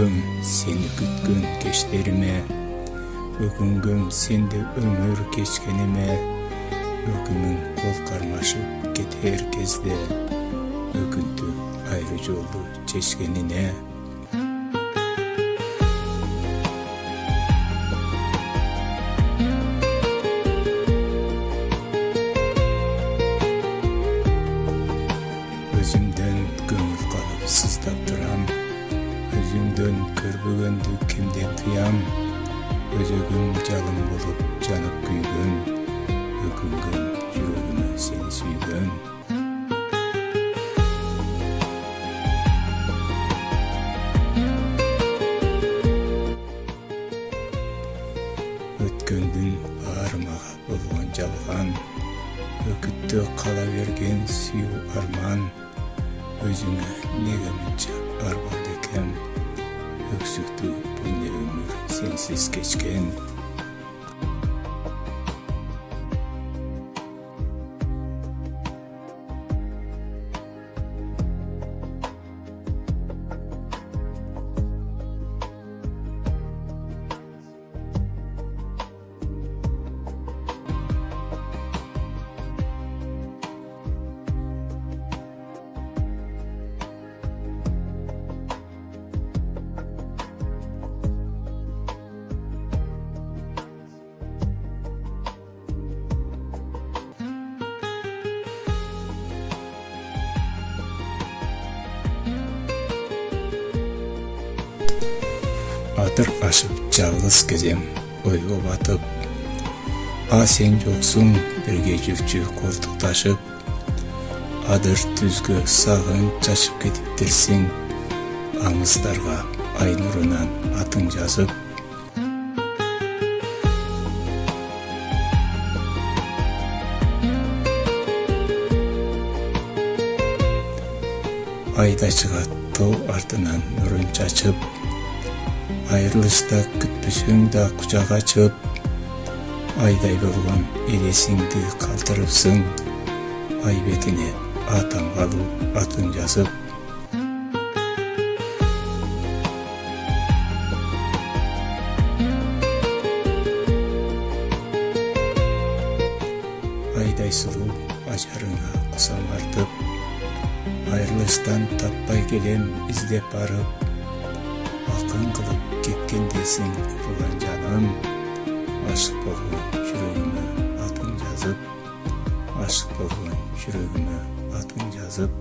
Өкінгім сені күткен кештеріме, өкінгім сенде өмір кешкеніме, өкімің қол қармашып кетер кезде, өкінтіп айры жолды чешкеніне. Өзімден көңіл қалып сыздап тұрам, өзімден көрбөгенді кімден тұям, өзегім жалын болып жанып күйген, өкінгім жүрегіме сені сүйген. Өткендін барымаға болған жалған, өкітті қала берген сүйу арман, өзіңе неге мұнша арбалды екем, өксікті бұл не өмір сенсіз кешкен. Адыр ашып жалғыз кезем ойға батып, сен жоқсың бірге жүрчү қолтықташып, адыр түзгі сағын шашып кетіптірсің, аңыздарға ай нұрынан атың жазып. Айда шығат тау артынан нұрын чачып, айрылышта күтпесең да құшақ açып, айдай болған елесіңді қалтырыпсың, ай бетіне атам қалу атың жазып. Айдай сұлу ажарыңа құсам артып, айрылыштан таппай келем іздеп барып, ақын қылып кеткендесің құрған жаным, ашық болған жүрегіме атың жазып, ашық болған жүрегіме атың жазып.